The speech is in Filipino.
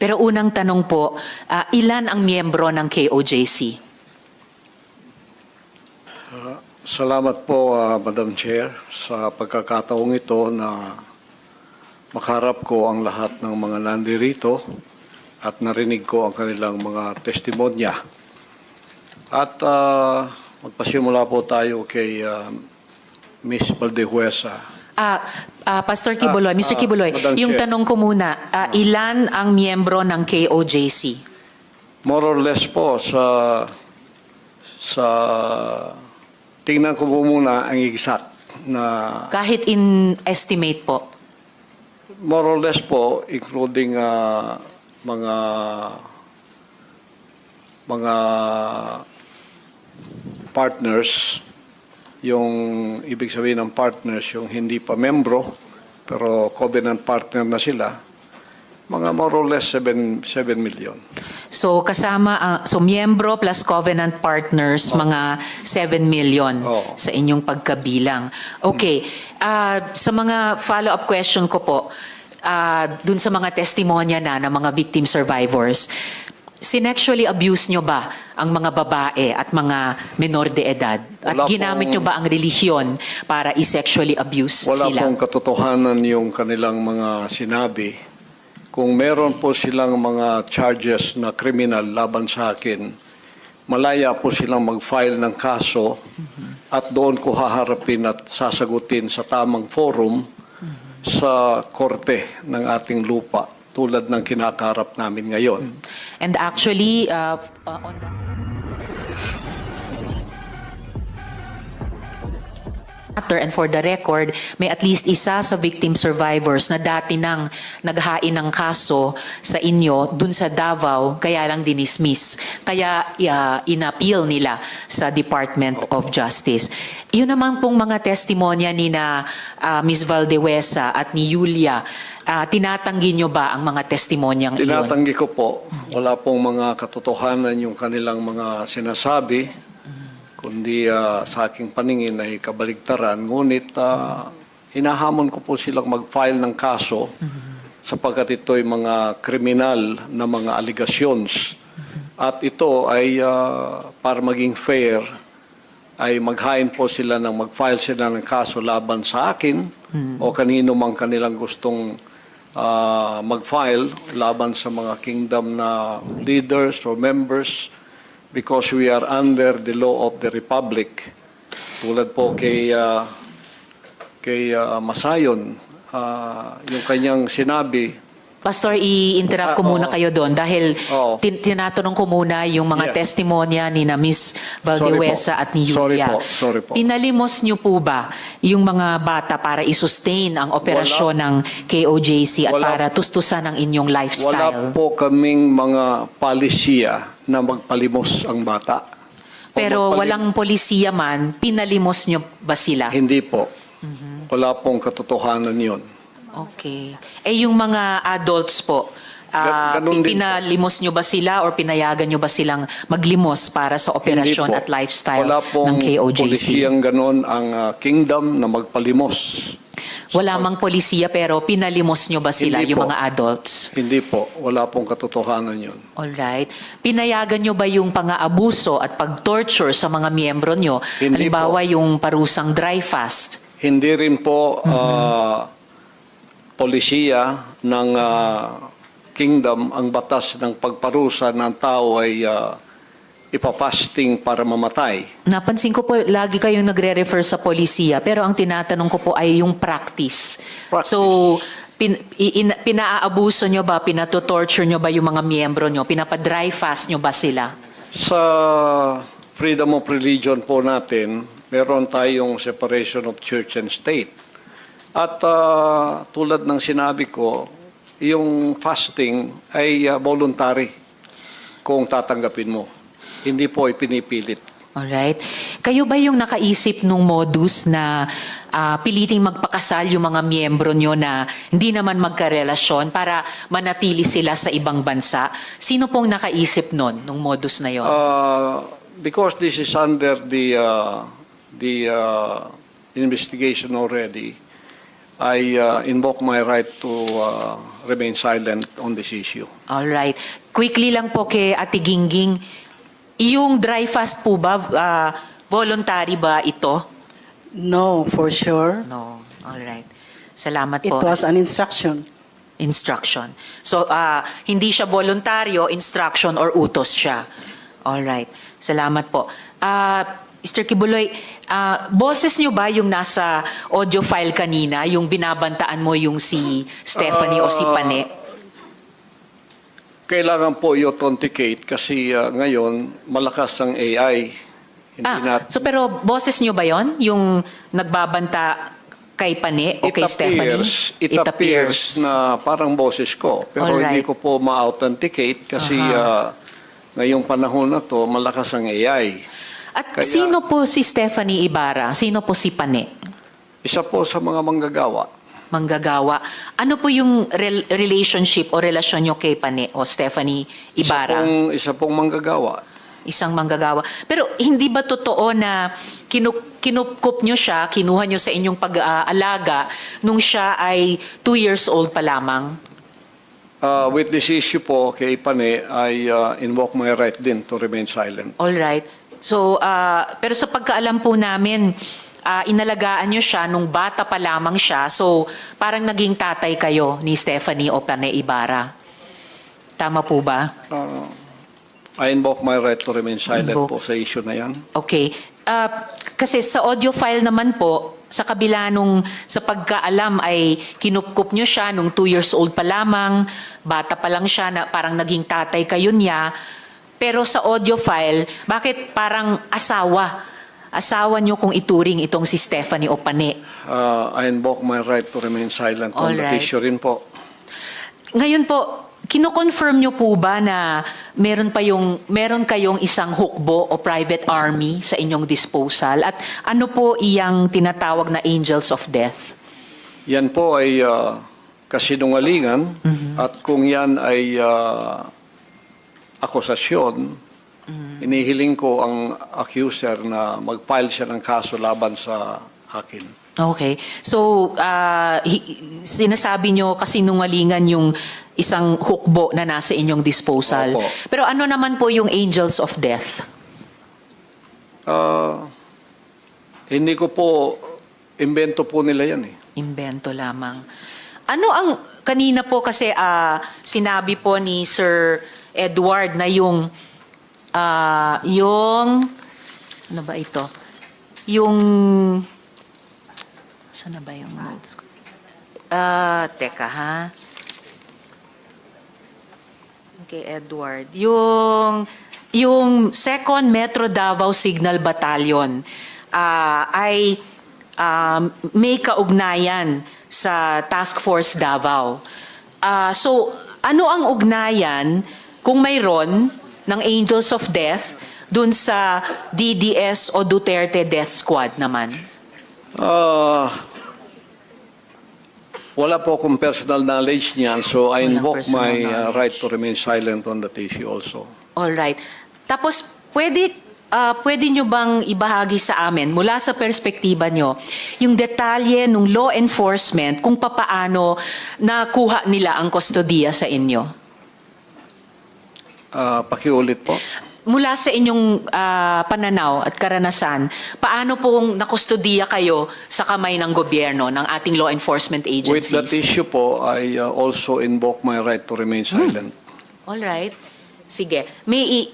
Pero unang tanong po, ilan ang miyembro ng KOJC? Salamat po, Madam Chair, sa pagkakataong ito na makaharap ko ang lahat ng mga nandirito at narinig ko ang kanilang mga testimonya. At magpasimula po tayo kay Ms. Valdehuesa. Pastor Kibuloy, Mr. Kibuloy, Madam yung Chair. tanong ko muna, ilan ang miyembro ng KOJC? More or less po sa tingnan ko po muna ang exact na Kahit in estimate po. more or less po, including mga partners, yung ibig sabihin ng partners, yung hindi pa membro, pero covenant partner na sila, mga more or less 7 million. So kasama, so miyembro plus covenant partners, mga 7 million Oo. sa inyong pagkabilang. Okay, sa mga follow-up question ko po, dun sa mga testimonya ng mga victim survivors, sinexually abuse nyo ba ang mga babae at mga menor de edad? At Wala ginamit nyo ba ang relihiyon para i-sexually abuse Wala sila? pong katotohanan yung kanilang mga sinabi. Kung meron po silang mga charges na criminal laban sa akin, malaya po silang mag-file ng kaso at doon ko haharapin at sasagutin sa tamang forum sa korte ng ating lupa tulad ng kinakaharap namin ngayon. And actually, on the matter, and for the record, may at least isa sa victim survivors na dati nang naghain ng kaso sa inyo dun sa Davao, kaya lang dinismiss. Kaya inappeal nila sa Department of Justice. Yun naman pong mga testimonya ni na Ms. Valdehuesa at ni Julia, tinatanggi nyo ba ang mga testimonyang iyon? Tinatanggi ko po, wala pong mga katotohanan yung kanilang mga sinasabi, kundi sa aking paningin ay kabaligtaran. Ngunit hinahamon ko po silang mag-file ng kaso sapagkat ito'y mga kriminal na mga allegations. At ito ay para maging fair, ay maghain po sila ng mag-file sila ng kaso laban sa akin o kanino mang kanilang gustong mag-file laban sa mga kingdom na leaders or members, because we are under the law of the Republic. Tulad po kay Masayon, yung kanyang sinabi. Pastor, i-interrupt ko muna kayo doon dahil Oo. tinatanong ko muna yung mga Yes. testimonya ni na Ms. Valdehuesa at ni Julia. Sorry po. Pinalimos niyo po ba yung mga bata para i-sustain ang operasyon ng KOJC at Wala. para tustusan ang inyong Wala lifestyle? po kaming mga palisiya na magpalimos ang bata. O Pero walang polisiya man, pinalimos niyo ba sila? Hindi po. Wala pong katotohanan yun. Okay. Eh yung mga adults po, Ganun din po. pinalimos nyo ba sila or pinayagan nyo ba silang maglimos para sa operasyon Hindi po. at lifestyle Wala ng pong KOJC? polisiyang ganon ang kingdom na magpalimos. Wala mang polisiya pero pinalimos nyo ba sila, Hindi yung po. mga adults? Hindi po. Wala pong katotohanan yun. Alright. Pinayagan nyo ba yung pang-aabuso at pag-torture sa mga miyembro nyo? Hindi Halimbawa yung parusang dry fast. Hindi rin po polisiya ng kingdom ang batas ng pagparusa ng tao ay ipapasting para mamatay. Napansin ko po, lagi kayong nagre-refer sa polisiya, pero ang tinatanong ko po ay yung practice. Practice. So, pinaabuso nyo ba, pinatotorture nyo ba yung mga miyembro nyo? Pinapa-dry fast nyo ba sila? Sa freedom of religion po natin, meron tayong separation of church and state. At tulad ng sinabi ko, yung fasting ay voluntary kung tatanggapin mo. Hindi po ipinipilit. Alright. Kayo ba yung nakaisip nung modus na piliting magpakasal yung mga miyembro nyo na hindi naman magkarelasyon para manatili sila sa ibang bansa? Sino pong nakaisip nun, nung modus na yon? Because this is under the investigation already, I invoke my right to remain silent on this issue. All right. Quickly lang po kay Ate Gingging, yung dry fast po ba, voluntary ba ito? No, for sure. No. All right. Salamat It po. was an instruction. Instruction. So, hindi siya voluntaryo, instruction or utos siya. All right. Salamat po. Mr. Kibuloy, boses niyo ba yung nasa audio file kanina, yung binabantaan mo yung si Stephanie o si Pane? Kailangan po i-authenticate kasi ngayon malakas ang AI. So pero boses niyo ba yon yung nagbabanta kay Pane o kay Stephanie? It appears na parang boses ko. Pero Alright. hindi ko po ma-authenticate kasi ngayong panahon na to malakas ang AI. At Kaya- sino po si Stephanie Ibarra? Sino po si Pane? Isa po sa mga manggagawa. Manggagawa. Ano po yung relationship o relasyon nyo kay Pane o Stephanie Ibarra? Isa pong manggagawa. Isang manggagawa. Pero hindi ba totoo na kinupkup nyo siya, kinuha nyo sa inyong pag-aalaga nung siya ay 2 years old pa lamang? With this issue po kay Pane, I invoke my right din to remain silent. All right. So, pero sa pagkaalam po namin, inalagaan nyo siya nung bata pa lamang siya. So, parang naging tatay kayo ni Stephanie o Pane Ibarra. Tama po ba? I invoke my right to remain silent Invoke. po sa issue na yan. Okay. Kasi sa audio file naman po, sa kabila nung sa pagkaalam ay kinupkup nyo siya nung 2 years old pa lamang, bata pa lang siya, na parang naging tatay kayo niya. Pero sa audio file, bakit parang asawa? Asawa nyo kung ituring itong si Stephanie o Pane. I invoke my right to remain silent on that Alright. issue rin po. Ngayon po, kino-confirm nyo po ba na meron kayong isang hukbo o private army sa inyong disposal? At ano po iyang tinatawag na angels of death? Yan po ay kasinungalingan at kung yan ay akusasyon, inihiling ko ang accuser na mag-file siya ng kaso laban sa akin. Okay. So, sinasabi nyo kasinungalingan yung isang hukbo na nasa inyong disposal. Opo. Pero ano naman po yung angels of death? Hindi ko po, imbento po nila yan eh. Imbento lamang. Ano ang, kanina po kasi sinabi po ni Sir Edward na yung, ano ba ito? Yung, saan na ba yung notes ko? Teka ha. Okay, Edward. Yung 2nd Metro Davao Signal Battalion ay may kaugnayan sa Task Force Davao. So, ano ang ugnayan kung mayroon ng Angels of Death dun sa DDS o Duterte Death Squad naman? Wala po akong personal knowledge niyan, so I Walang invoke personal my knowledge. right to remain silent on that issue also. All right. Tapos, pwede nyo bang ibahagi sa amin, mula sa perspektiba nyo, yung detalye ng law enforcement kung papaano nakuha nila ang kustodiya sa inyo? Pakiulit po. Mula sa inyong pananaw at karanasan, paano pong nakustodiya kayo sa kamay ng gobyerno, ng ating law enforcement With agencies? that issue po, I also invoke my right to remain silent. All right. Sige. May